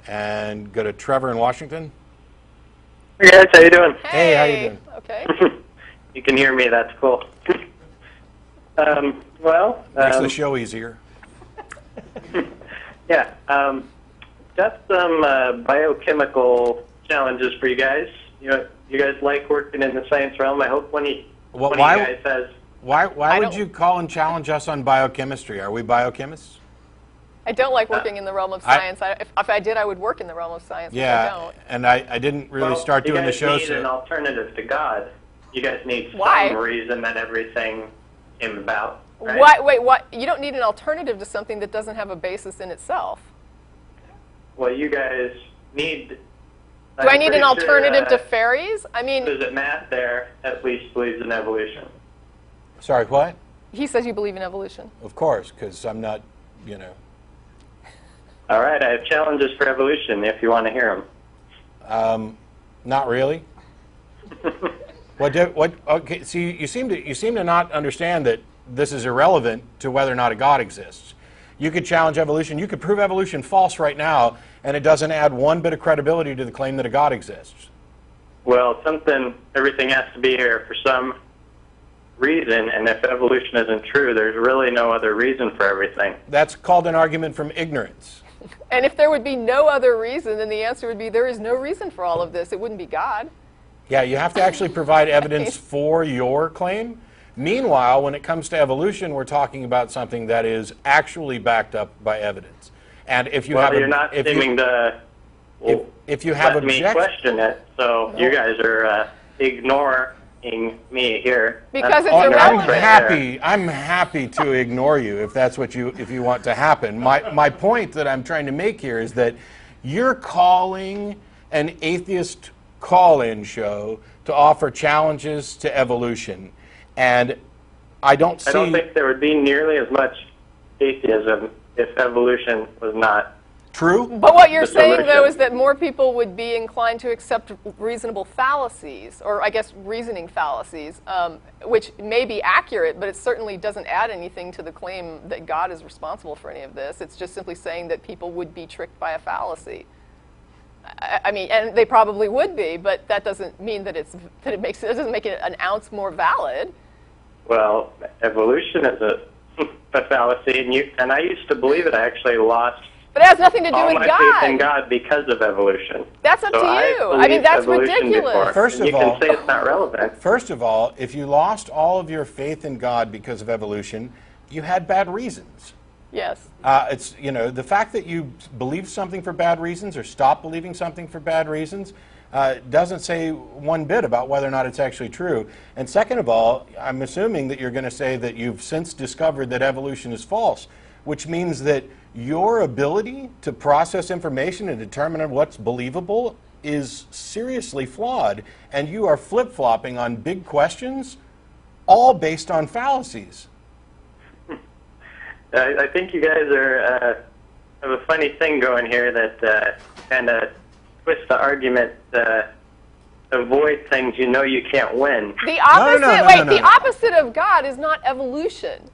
and go to Trevor in Washington. Hey guys, how you doing? Hey, how you doing? Okay. You can hear me, that's cool. Makes the show easier. Yeah, got some biochemical challenges for you guys. You guys like working in the science realm. I hope one of you guys has... Why would you call and challenge us on biochemistry? Are we biochemists? I don't like working in the realm of science. If I did, I would work in the realm of science, yeah, but I don't. And I didn't really start doing the show. You guys need an alternative to God. You guys need some reason that everything came about. Right? Wait, what? You don't need an alternative to something that doesn't have a basis in itself. Well, you guys need... Do I need an alternative to fairies? I mean... Is it Matt there at least believes in evolution? Sorry, what? He says you believe in evolution. Of course, because I'm not, you know... All right, I have challenges for evolution if you want to hear them. Not really. Okay, see, you seem to not understand that this is irrelevant to whether or not a God exists. You could challenge evolution. You could prove evolution false right now, and it doesn't add one bit of credibility to the claim that a God exists. Well, everything has to be here for some reason, and if evolution isn't true, there's really no other reason for everything. That's called an argument from ignorance. And if there would be no other reason, then the answer would be there is no reason for all of this. It wouldn't be God. Yeah, you have to actually provide evidence for your claim. Meanwhile, when it comes to evolution, we're talking about something that is actually backed up by evidence. And if you you're not seeming to if you have let me question it, so you guys are ignoring me here. Because it's irrelevant. I'm happy to ignore you if that's what you want to happen. My point that I'm trying to make here is that you're calling an atheist call-in show to offer challenges to evolution, and I don't think there would be nearly as much atheism if evolution was not true. But what you're saying, though, is that more people would be inclined to accept reasonable fallacies, or I guess reasoning fallacies, which may be accurate, but it certainly doesn't add anything to the claim that God is responsible for any of this. It's just simply saying that people would be tricked by a fallacy. I mean, and they probably would be, but that doesn't mean that it doesn't make it an ounce more valid. Well, evolution is a fallacy, and I used to believe it. I actually lost. But it has nothing to do with my God. faith in God because of evolution. That's up to you. I mean, that's ridiculous. First of all, you can say it's not relevant. First of all, if you lost all of your faith in God because of evolution, you had bad reasons. Yes. It's, the fact that you believe something for bad reasons or stop believing something for bad reasons doesn't say one bit about whether or not it's actually true. And second of all, I'm assuming that you're going to say that you've since discovered that evolution is false, which means that your ability to process information and determine what's believable is seriously flawed, and you are flip-flopping on big questions, all based on fallacies. I think you guys have a funny thing going here that kind of twists the argument to avoid things you know you can't win. The opposite. The opposite of God is not evolution.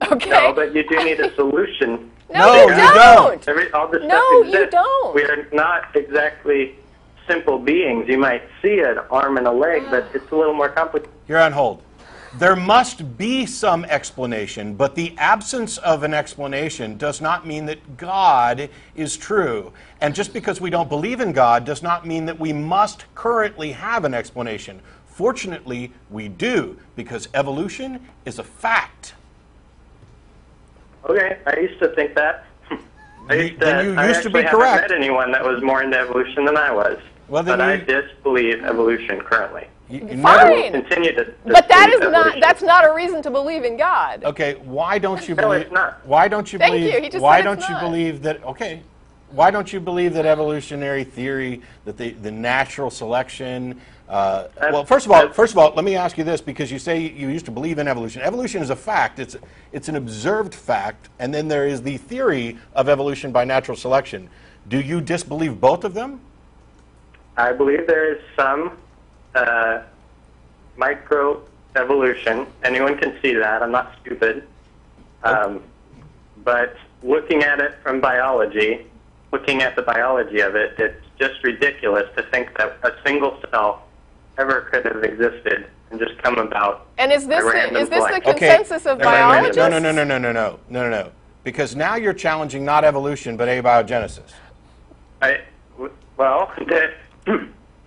Okay. No, but you do need a solution. No, you don't. All this no, stuff exists. You don't. We are not exactly simple beings. You might see an arm and a leg, but it's a little more complicated. You're on hold. There must be some explanation, but the absence of an explanation does not mean that God is true. And just because we don't believe in God does not mean that we must currently have an explanation. Fortunately, we do, because evolution is a fact. Okay, I used to think that. You used to be correct. I actually haven't met anyone that was more into evolution than I was. Well, then but I disbelieve evolution currently. Fine. Continue to but that's not a reason to believe in God. Okay, why don't you no, believe? It's not. Why don't you Thank believe? You. He just why said don't it's you not. believe that? Okay, why don't you believe that evolutionary theory, that the natural selection? Well, first of all, let me ask you this, because you say you used to believe in evolution. Evolution is a fact. It's an observed fact, and then there is the theory of evolution by natural selection. Do you disbelieve both of them? I believe there is some microevolution. Anyone can see that. I'm not stupid. But looking at it from biology, looking at the biology of it, it's just ridiculous to think that a single cell ever could have existed and just come about. And is this by the consensus of biologists? No. Because now you're challenging not evolution, but abiogenesis. Well,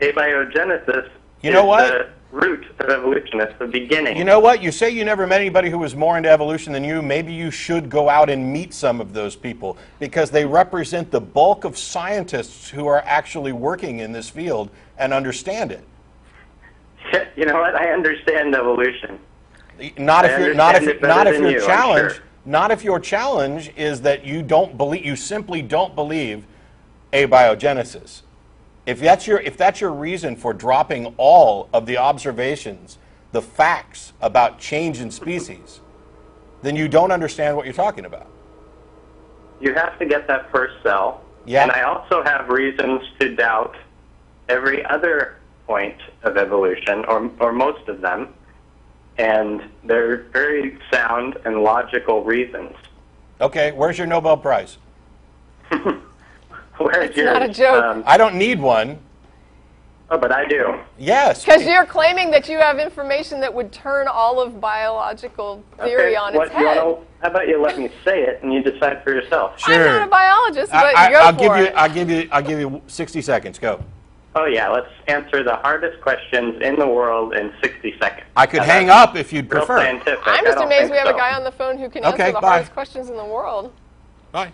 abiogenesis You know is what? the root of evolution. It's the beginning. You know what? You say you never met anybody who was more into evolution than you. Maybe you should go out and meet some of those people, because they represent the bulk of scientists who are actually working in this field and understand it. You know what? I understand evolution. Not if your challenge is that you simply don't believe abiogenesis. If that's your reason for dropping all of the observations, the facts about change in species, then you don't understand what you're talking about. You have to get that first cell. Yeah. And I also have reasons to doubt every other point of evolution, or most of them, and they're very sound and logical reasons. Okay, where's your Nobel Prize? Where's It's not a joke. I don't need one. Oh, but I do. Yes. Because you're claiming that you have information that would turn all of biological theory on its head. How about you let me say it and you decide for yourself? Sure. I'm not a biologist, but I'll give you 60 seconds. Go. Oh yeah, let's answer the hardest questions in the world in 60 seconds. I could hang up if you'd Real prefer. scientific. I'm I just don't amazed think we have a so. guy on the phone who can Okay, answer the bye. hardest questions in the world. Bye.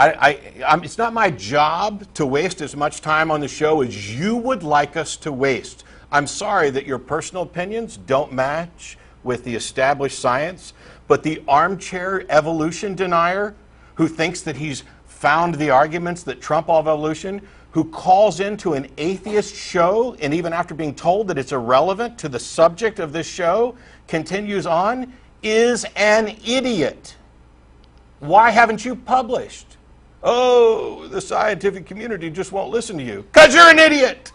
It's not my job to waste as much time on the show as you would like us to waste. I'm sorry that your personal opinions don't match with the established science, but the armchair evolution denier who thinks that he's found the arguments that trump all of evolution, who calls into an atheist show, and even after being told that it's irrelevant to the subject of this show, continues on, is an idiot. Why haven't you published? Oh, the scientific community just won't listen to you. 'Cause you're an idiot!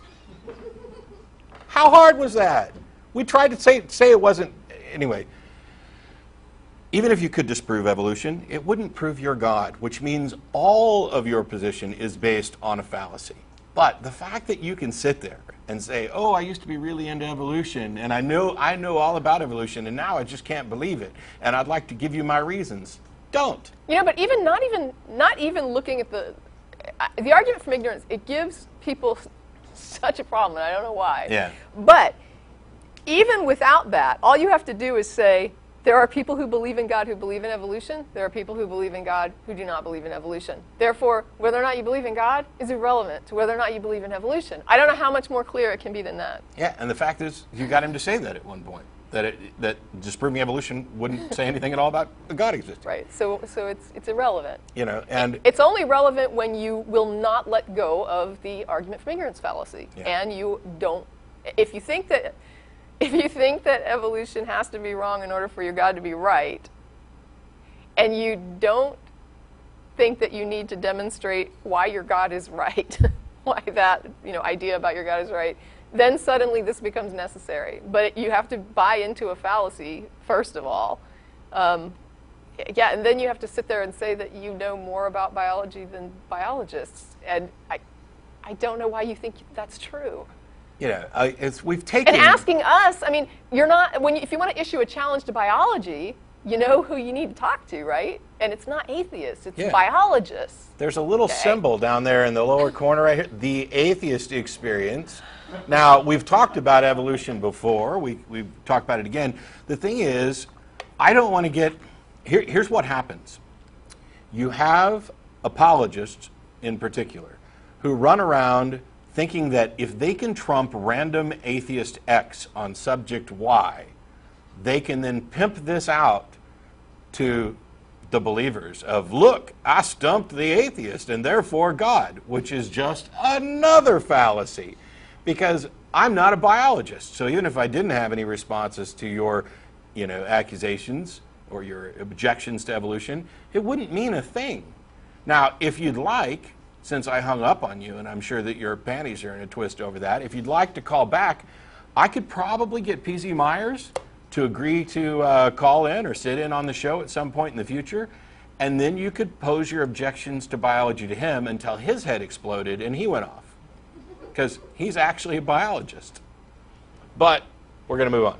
How hard was that? We tried to say it wasn't. Anyway, even if you could disprove evolution, it wouldn't prove your God, which means all of your position is based on a fallacy. But the fact that you can sit there and say, oh, I used to be really into evolution, and I know all about evolution, and now I just can't believe it, and I'd like to give you my reasons. Don't. You know, but not even looking at the argument from ignorance, it gives people such a problem, and I don't know why. Yeah. But even without that, all you have to do is say, there are people who believe in God who believe in evolution. There are people who believe in God who do not believe in evolution. Therefore, whether or not you believe in God is irrelevant to whether or not you believe in evolution. I don't know how much more clear it can be than that. Yeah, and the fact is, you got him to say that at one point, that disproving evolution wouldn't say anything at all about God existing. Right. So it's irrelevant. You know, and It's only relevant when you will not let go of the argument from ignorance fallacy, Yeah. and you don't. If you think that evolution has to be wrong in order for your God to be right, and you don't think that you need to demonstrate why your God is right, why that idea about your God is right, then suddenly this becomes necessary. But you have to buy into a fallacy first of all. Yeah, and then you have to sit there and say that you know more about biology than biologists, and I don't know why you think that's true. you know, we've taken. And asking us, I mean, you're not if you want to issue a challenge to biology, you know who you need to talk to, right? And it's not atheists, it's biologists. There's a little symbol down there in the lower corner right here, the Atheist Experience. Now, we've talked about evolution before. We've talked about it again. The thing is, I don't want to get... Here's what happens. You have apologists, in particular, who run around thinking that if they can trump random atheist X on subject Y, they can then pimp this out to the believers of, look, I stumped the atheist and therefore God, which is just another fallacy. Because I'm not a biologist, so even if I didn't have any responses to your, accusations or your objections to evolution, it wouldn't mean a thing. Now, if you'd like, since I hung up on you, and I'm sure that your panties are in a twist over that, if you'd like to call back, I could probably get PZ Myers to agree to call in or sit in on the show at some point in the future, and then you could pose your objections to biology to him until his head exploded and he went off, because he's actually a biologist. But we're going to move on.